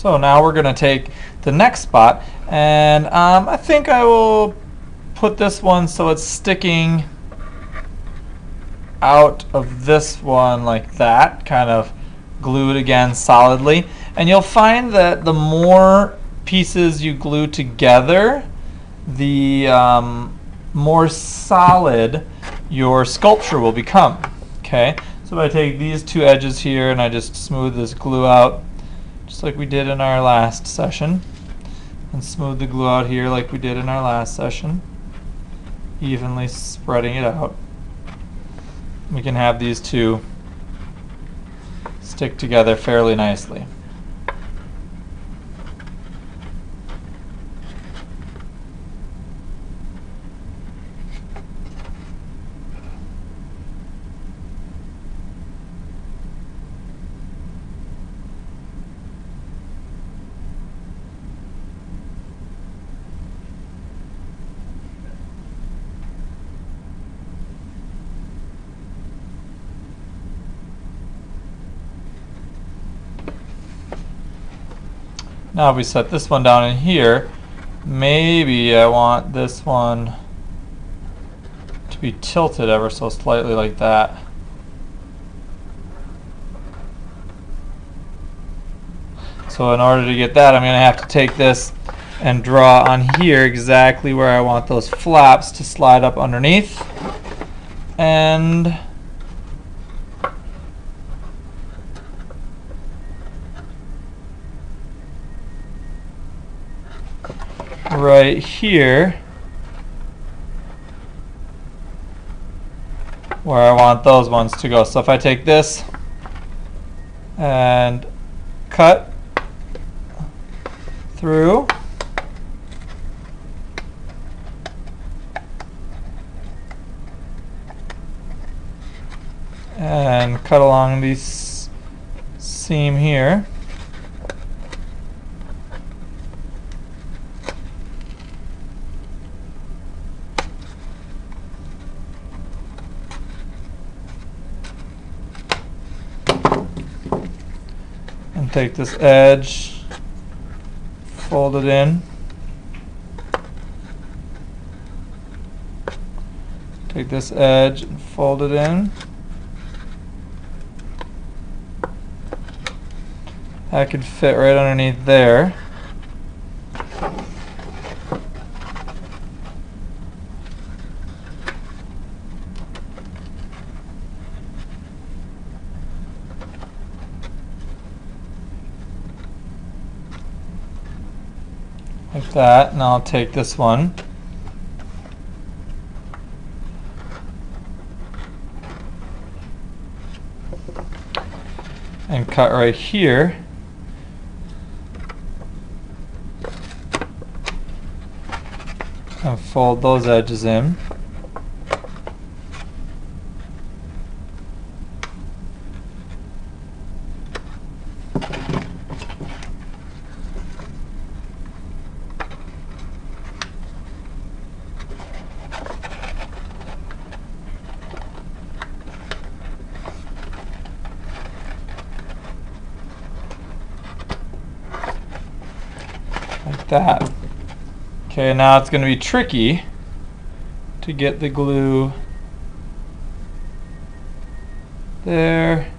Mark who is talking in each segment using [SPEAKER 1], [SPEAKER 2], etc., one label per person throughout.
[SPEAKER 1] So now we're going to take the next spot, and I think I will put this one so it's sticking out of this one like that, kind of glued again solidly. And you'll find that the more pieces you glue together, the more solid your sculpture will become. Okay, so if I take these two edges here and I just smooth this glue out, just like we did in our last session, and smooth the glue out here like we did in our last session, evenly spreading it out, we can have these two stick together fairly nicely. Now if we set this one down in here, maybe I want this one to be tilted ever so slightly like that. So in order to get that, I'm going to have to take this and draw on here exactly where I want those flaps to slide up underneath. And right here where I want those ones to go. So if I take this and cut through, and cut along this seam here, and take this edge, fold it in, take this edge and fold it in. That could fit right underneath there. Like that, and I'll take this one and cut right here. And fold those edges in. Like that. Okay, now it's going to be tricky to get the glue there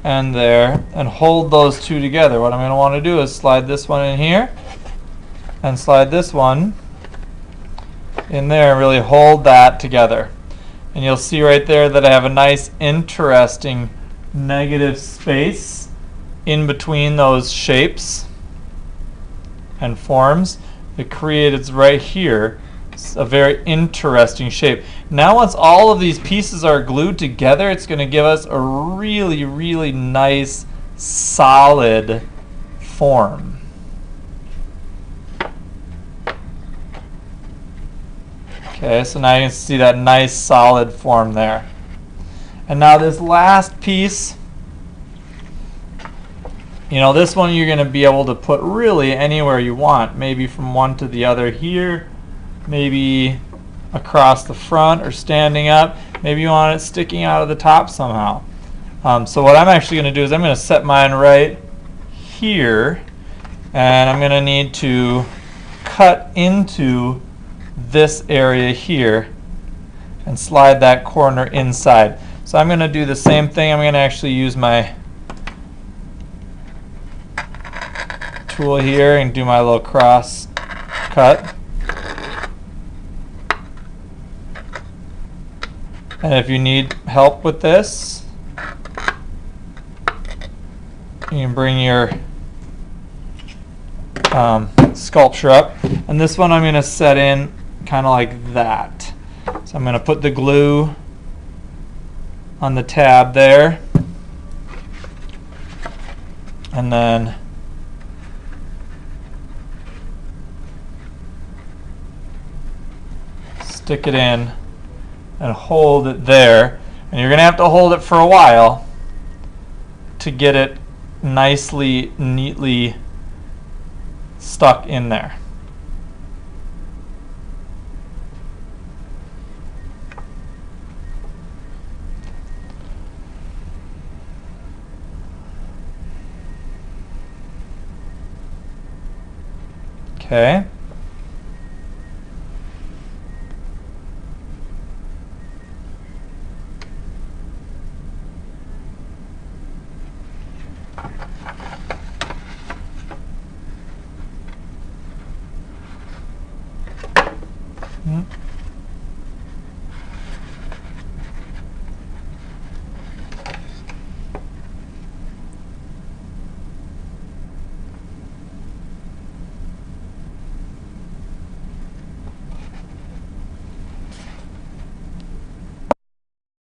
[SPEAKER 1] and there and hold those two together. What I'm going to want to do is slide this one in here and slide this one in there and really hold that together. And you'll see right there that I have a nice interesting negative space in between those shapes and forms. It created right here a very interesting shape. Now once all of these pieces are glued together, it's going to give us a really, really nice solid form. Okay, so now you can see that nice solid form there. And now this last piece, you know, this one you're going to be able to put really anywhere you want, maybe from one to the other here, maybe across the front or standing up, maybe you want it sticking out of the top somehow. So what I'm actually going to do is I'm going to set mine right here, and I'm going to need to cut into this area here and slide that corner inside. So I'm going to do the same thing. I'm going to actually use my tool here and do my little cross cut. And if you need help with this, you can bring your sculpture up. And this one I'm going to set in kind of like that. So I'm going to put the glue on the tab there. And then stick it in and hold it there. And you're going to have to hold it for a while to get it nicely, neatly stuck in there. Okay.